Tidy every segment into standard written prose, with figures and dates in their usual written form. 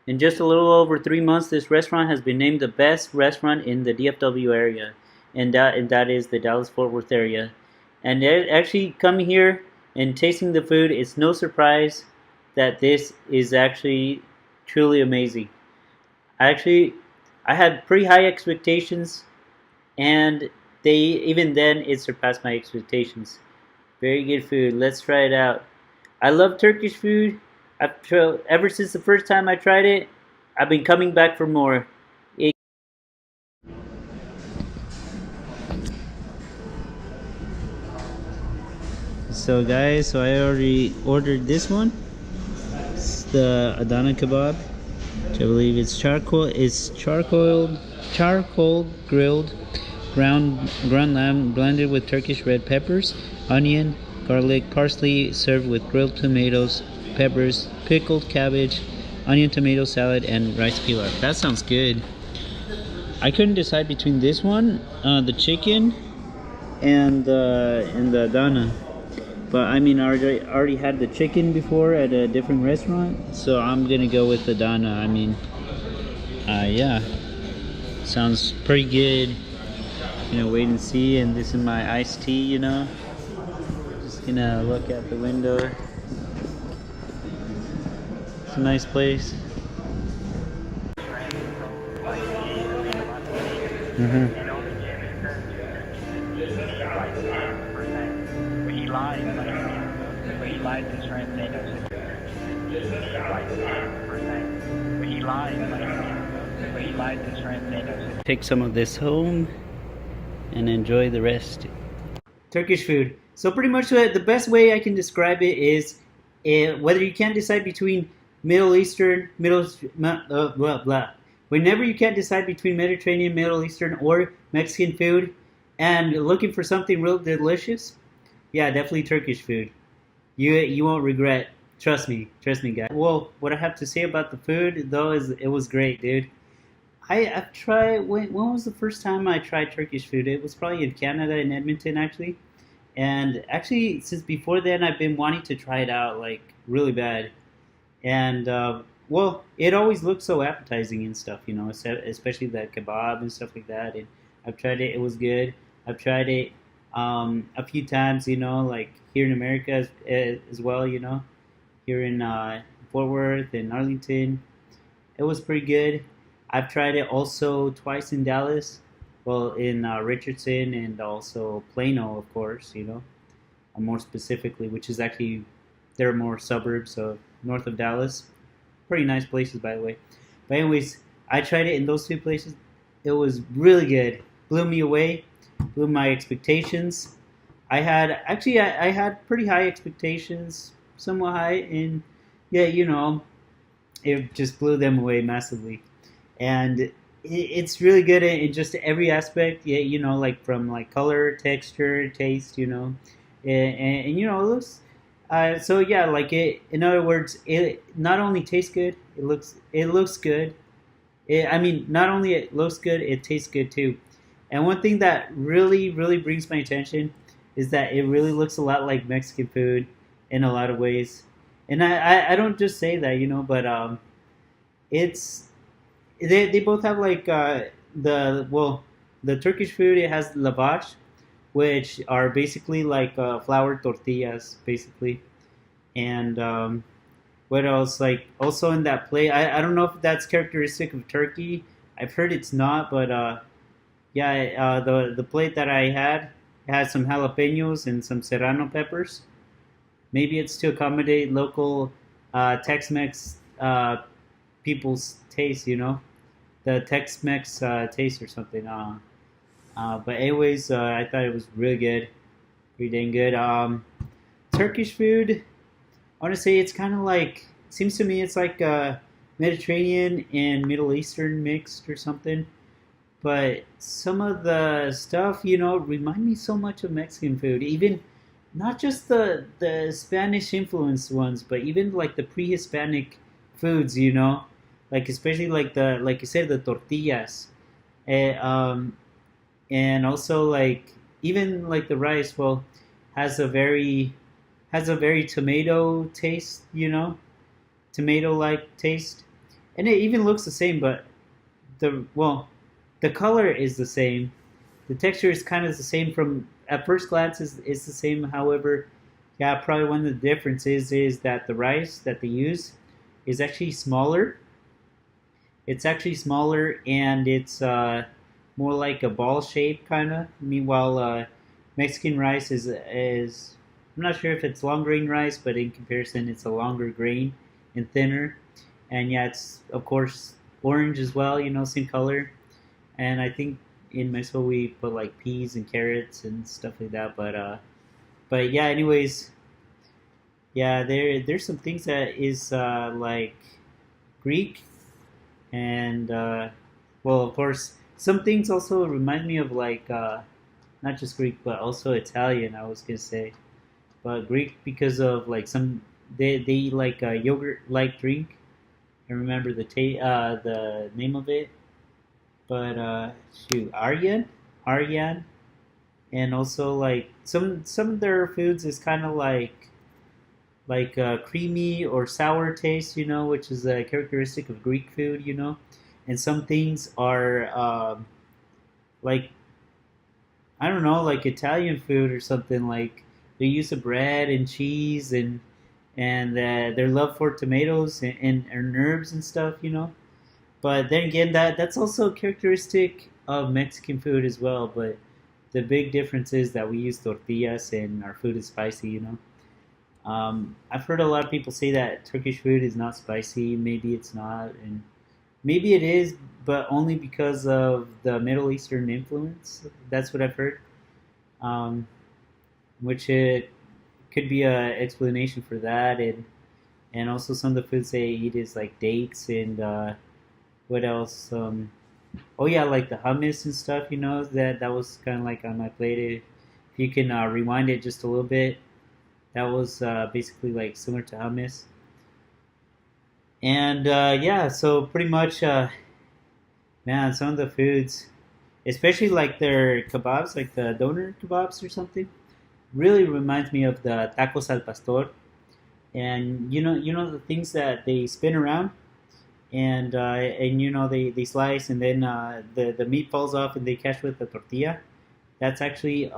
In just a little over 3 months, this restaurant has been named the best restaurant in the DFW area, and that is the Dallas-Fort Worth area. And actually coming here and tasting the food, it's no surprise that this is actually truly amazing. Actually, I had pretty high expectations, and even then it surpassed my expectations. Very good food. Let's try it out. I love Turkish food. Ever since the first time I tried it, I've been coming back for more. So guys, I already ordered this one. It's the Adana kebab, which I believe it's charcoal. It's charcoal grilled ground lamb blended with Turkish red peppers, onion, garlic, parsley, served with grilled tomatoes, peppers, pickled cabbage, onion tomato salad, and rice pilaf. That sounds good. I couldn't decide between this one, the chicken, and the Adana. But I mean, I already had the chicken before at a different restaurant, so I'm gonna go with the Adana. I mean, yeah, sounds pretty good. Wait and see. And this is my iced tea. Just gonna look out the window. It's a nice place. Take some of this home and enjoy the rest. Turkish food. So pretty much the best way I can describe it is whether you can't decide between whenever you can't decide between Mediterranean, Middle Eastern, or Mexican food, and looking for something real delicious, yeah, definitely Turkish food. You won't regret. Trust me, guys. Well, what I have to say about the food though is it was great, dude. I've tried. When was the first time I tried Turkish food? It was probably in Canada, in Edmonton, actually. And actually, since before then, I've been wanting to try it out, like really bad. And well, it always looks so appetizing and stuff, especially the kebab and stuff like that. And I've tried it; it was good. I've tried it a few times, like here in America as well, here in Fort Worth and Arlington. It was pretty good. I've tried it also twice in Dallas, well, in Richardson and also Plano, of course, more specifically, which is actually, they're more suburbs of north of Dallas. Pretty nice places, by the way. But anyways, I tried it in those two places. It was really good. Blew me away, blew my expectations. I had pretty high expectations, somewhat high, and yeah, it just blew them away massively. And it's really good in just every aspect, yeah, like from like color, texture, taste, and it looks. So yeah, like it. In other words, it not only tastes good, it looks good. I mean, not only it looks good, it tastes good too. And one thing that really, really brings my attention is that it really looks a lot like Mexican food in a lot of ways. And I don't just say that, but it's they both have like the Turkish food. It has lavash, which are basically like flour tortillas, basically. And what else? Like also in that plate, I don't know if that's characteristic of Turkey. I've heard it's not, but yeah, the plate that I had some jalapenos and some serrano peppers. Maybe it's to accommodate local Tex-Mex people's taste, the Tex-Mex taste or something. But anyways, I thought it was really good, pretty dang good. Turkish food, I want to say it's kind of like, seems to me it's like Mediterranean and Middle Eastern mixed or something. But some of the stuff, remind me so much of Mexican food. Even not just the Spanish influenced ones, but even like the pre-Hispanic foods, like especially like you said, the tortillas, and, and also like even like the rice. Well, has a very tomato taste, tomato like taste. and it even looks the same, but the color is the same. The texture is kind of the same from at first glance is the same. However, yeah, probably one of the differences is that the rice that they use is actually smaller. It's actually smaller and it's more like a ball shape kind of. Meanwhile, Mexican rice is I'm not sure if it's long grain rice, but in comparison, it's a longer grain and thinner. And yeah, it's of course orange as well. Same color. And I think in Mexico we put like peas and carrots and stuff like that. But yeah, anyways, yeah, there's some things that is like Greek and well, of course, some things also remind me of like not just Greek but also Italian. I was gonna say, but Greek because of like some they eat like a yogurt like drink. I remember the name of it, but shoot, Aryan, and also like some of their foods is kind of like creamy or sour taste, which is a characteristic of Greek food, and some things are like I don't know, like Italian food or something like the use of bread and cheese and their love for tomatoes and herbs and stuff, But then again, that's also a characteristic of Mexican food as well. But the big difference is that we use tortillas and our food is spicy, I've heard a lot of people say that Turkish food is not spicy. Maybe it's not, and maybe it is, but only because of the Middle Eastern influence. That's what I've heard. Um, which it could be a explanation for that, and also some of the foods they eat is like dates and what else? Oh yeah, like the hummus and stuff. That was kind of like on my plate. If you can rewind it just a little bit, that was basically like similar to hummus. And yeah, so pretty much, man, some of the foods, especially like their kebabs, like the doner kebabs or something, really reminds me of the tacos al pastor. And you know the things that they spin around, and they slice, and then the meat falls off, and they catch with the tortilla. That's actually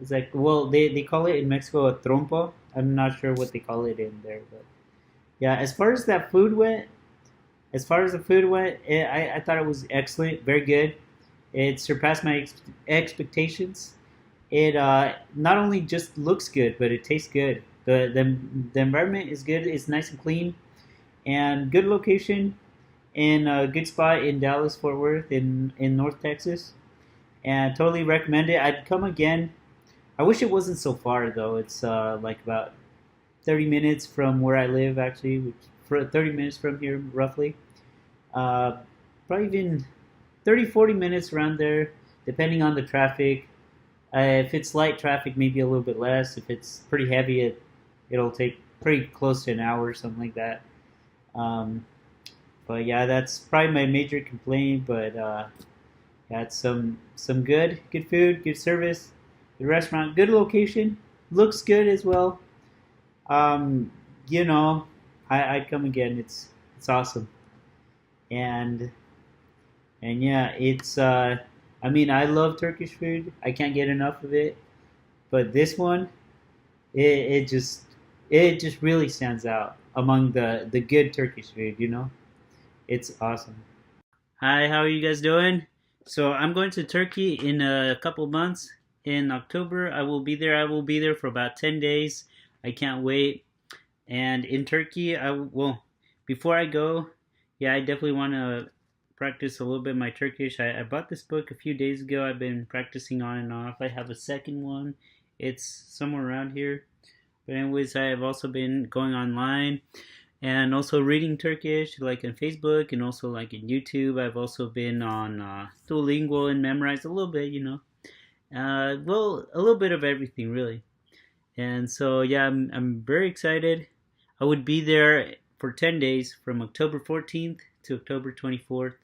it's like, well, they call it in Mexico a trompo. I'm not sure what they call it in there, but yeah. As far as the food went, I thought it was excellent, very good. It surpassed my expectations. It not only just looks good, but it tastes good. The environment is good. It's nice and clean, and good location in a good spot in Dallas Fort Worth in North Texas. And totally recommend it. I'd come again. I wish it wasn't so far though. It's like about 30 minutes from where I live, actually, which for 30 minutes from here roughly. Uh, Probably even 30-40 minutes around there, depending on the traffic. If it's light traffic, maybe a little bit less. If it's pretty heavy, it'll take pretty close to an hour or something like that. Um, but yeah, that's probably my major complaint. But yeah, it's some good food, good service, good restaurant, good location, looks good as well. Um, you know, I'd come again. It's awesome, and and yeah, it's I mean, I love Turkish food. I can't get enough of it. But this one, it, it just it just really stands out among the good Turkish food. It's awesome. Hi, how are you guys doing? So I'm going to Turkey in a couple of months. In October, I will be there. I will be there for about 10 days. I can't wait. And in Turkey, well, before I go, yeah, I definitely want to practice a little bit of my Turkish. I bought this book a few days ago. I've been practicing on and off. I have a second one. It's somewhere around here. But anyways, I have also been going online and also reading Turkish, like on Facebook and also like in YouTube. I've also been on Duolingo and memorized a little bit, well, a little bit of everything, really. And so, yeah, I'm very excited. I would be there for 10 days from October 14th to October 24th.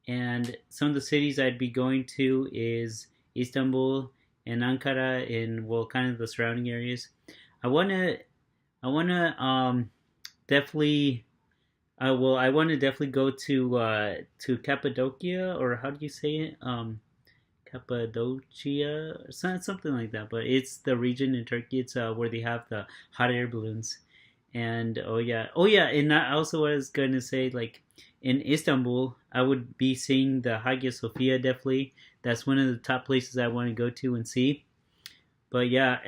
And some of the cities I'd be going to is Istanbul and Ankara and, well, kind of the surrounding areas. I want to definitely Well, I want to definitely go to Cappadocia, or how do you say it? Cappadocia, something like that. But it's the region in Turkey. It's where they have the hot air balloons. And oh yeah, and I also was going to say, like, in Istanbul, I would be seeing the Hagia Sophia definitely. That's one of the top places I want to go to and see. But yeah,